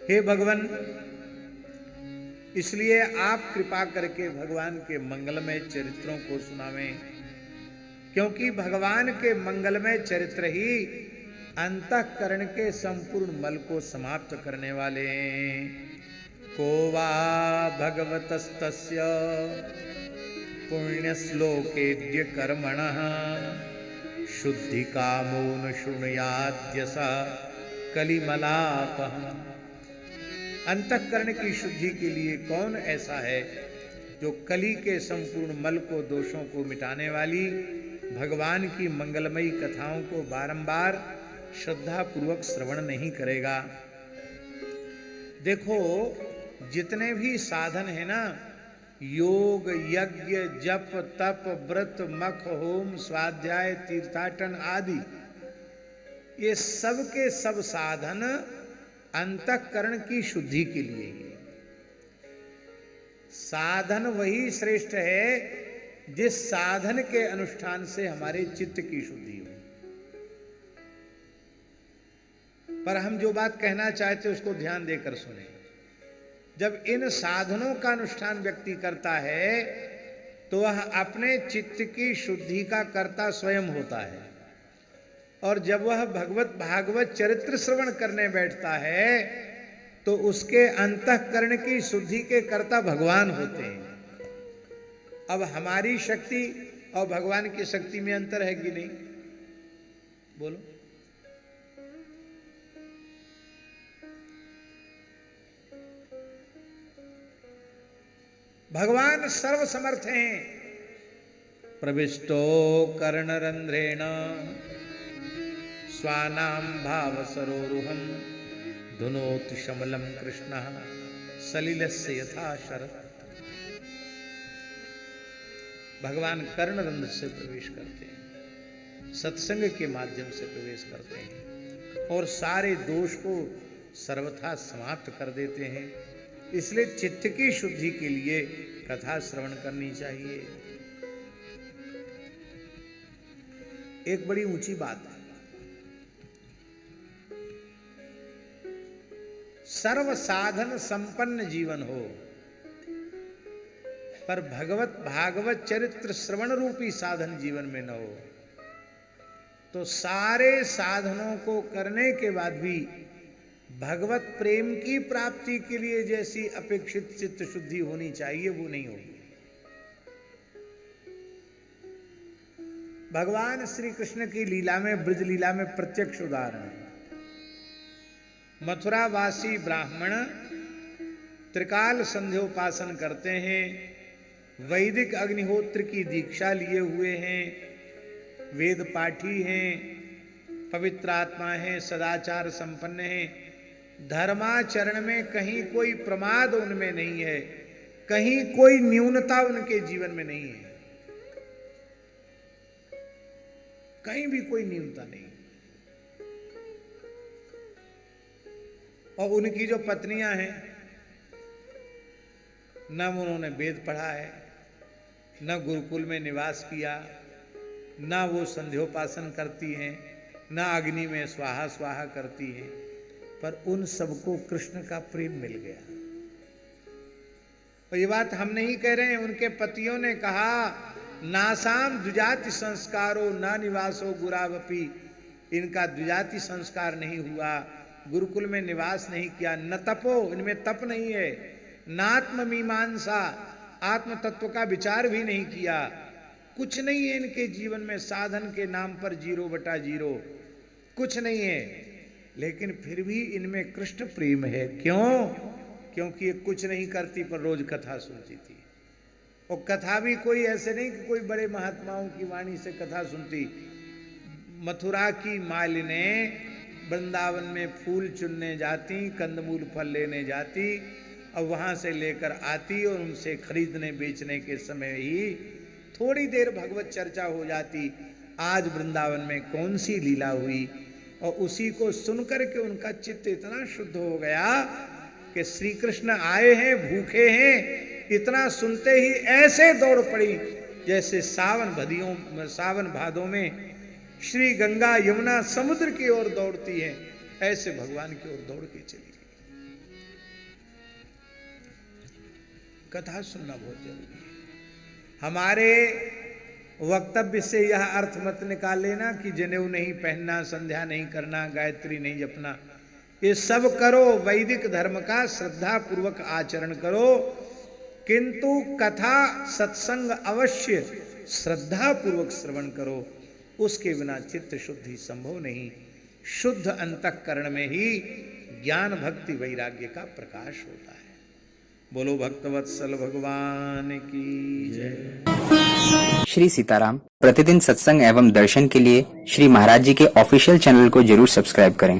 हे भगवान, इसलिए आप कृपा करके भगवान के मंगलमय चरित्रों को सुनावें, क्योंकि भगवान के मंगलमय चरित्र ही अंतःकरण के संपूर्ण मल को समाप्त करने वाले हैं। को वा भगवतस्तस्य पुण्यश्लोकेद्य कर्मणः शुद्धि कामो न शृणुयाद्य सा कलिमलापः। अंतःकरण की शुद्धि के लिए कौन ऐसा है जो कली के संपूर्ण मल को, दोषों को मिटाने वाली भगवान की मंगलमयी कथाओं को बारंबार श्रद्धा पूर्वक श्रवण नहीं करेगा। देखो, जितने भी साधन है ना, योग, यज्ञ, जप, तप, व्रत, मख, होम, स्वाध्याय, तीर्थाटन आदि, ये सब के सब साधन अंतःकरण की शुद्धि के लिए ही। साधन वही श्रेष्ठ है जिस साधन के अनुष्ठान से हमारे चित्त की शुद्धि हो। पर हम जो बात कहना चाहते उसको ध्यान देकर सुने। जब इन साधनों का अनुष्ठान व्यक्ति करता है तो वह अपने चित्त की शुद्धि का कर्ता स्वयं होता है, और जब वह भगवत भागवत चरित्र श्रवण करने बैठता है तो उसके अंतःकरण की शुद्धि के कर्ता भगवान होते हैं। अब हमारी शक्ति और भगवान की शक्ति में अंतर है कि नहीं? बोलो। भगवान सर्वसमर्थ हैं। प्रविष्टो कर्णरंध्रेण स्वानाम भाव सरोरुहम धुनोति शमलम कृष्ण सलिलस्य यथा शरत्। भगवान कर्णरंध्र से प्रवेश करते हैं, सत्संग के माध्यम से प्रवेश करते हैं और सारे दोष को सर्वथा समाप्त कर देते हैं। इसलिए चित्त की शुद्धि के लिए कथा श्रवण करनी चाहिए। एक बड़ी ऊंची बात है, सर्व साधन संपन्न जीवन हो पर भगवत भागवत चरित्र श्रवण रूपी साधन जीवन में न हो तो सारे साधनों को करने के बाद भी भगवत प्रेम की प्राप्ति के लिए जैसी अपेक्षित चित्त शुद्धि होनी चाहिए वो नहीं होगी। भगवान श्री कृष्ण की लीला में, ब्रज लीला में प्रत्यक्ष उदाहरण है। मथुरावासी ब्राह्मण त्रिकाल संध्योपासन करते हैं, वैदिक अग्निहोत्र की दीक्षा लिए हुए हैं, वेद पाठी हैं, पवित्र आत्मा हैं, सदाचार संपन्न हैं, धर्माचरण में कहीं कोई प्रमाद उनमें नहीं है, कहीं कोई न्यूनता उनके जीवन में नहीं है, कहीं भी कोई न्यूनता नहीं। और उनकी जो पत्नियां हैं, न उन्होंने वेद पढ़ा है, न गुरुकुल में निवास किया, न वो संध्योपासन करती हैं, न अग्नि में स्वाहा स्वाहा करती हैं, पर उन सबको कृष्ण का प्रेम मिल गया। और ये बात हम नहीं कह रहे हैं, उनके पतियों ने कहा, नासाम द्विजाति संस्कारो न निवासो गुरावपी। इनका द्विजाति संस्कार नहीं हुआ, गुरुकुल में निवास नहीं किया, न तपो, इनमें तप नहीं है, नात्म मीमांसा, आत्म तत्व का विचार भी नहीं किया, कुछ नहीं है इनके जीवन में, साधन के नाम पर 0/0 कुछ नहीं है। लेकिन फिर भी इनमें कृष्ण प्रेम है। क्यों? क्योंकि ये कुछ नहीं करती पर रोज कथा सुनती थी। और कथा भी कोई ऐसे नहीं कि कोई बड़े महात्माओं की वाणी से कथा सुनती। मथुरा की मालिनें वृंदावन में फूल चुनने जाती, कंदमूल फल लेने जाती, और वहाँ से लेकर आती और उनसे खरीदने बेचने के समय ही थोड़ी देर भगवत चर्चा हो जाती। आज वृंदावन में कौन सी लीला हुई, और उसी को सुनकर के उनका चित्त इतना शुद्ध हो गया कि श्री कृष्ण आए हैं, भूखे हैं, इतना सुनते ही ऐसे दौड़ पड़ी जैसे सावन भादों में श्री गंगा यमुना समुद्र की ओर दौड़ती है, ऐसे भगवान की ओर दौड़ के चली गई। कथा सुनना बहुत जरूरी है। हमारे वक्तव्य से यह अर्थ मत निकाल लेना कि जनेऊ नहीं पहनना, संध्या नहीं करना, गायत्री नहीं जपना, ये सब करो, वैदिक धर्म का श्रद्धा पूर्वक आचरण करो, किंतु कथा सत्संग अवश्य श्रद्धा पूर्वक श्रवण करो, उसके बिना चित्त शुद्धि संभव नहीं। शुद्ध अंतःकरण में ही ज्ञान भक्ति वैराग्य का प्रकाश होता है। बोलो भक्तवत्सल भगवान की जय। श्री सीताराम प्रतिदिन सत्संग एवं दर्शन के लिए श्री महाराज जी के ऑफिशियल चैनल को जरूर सब्सक्राइब करें।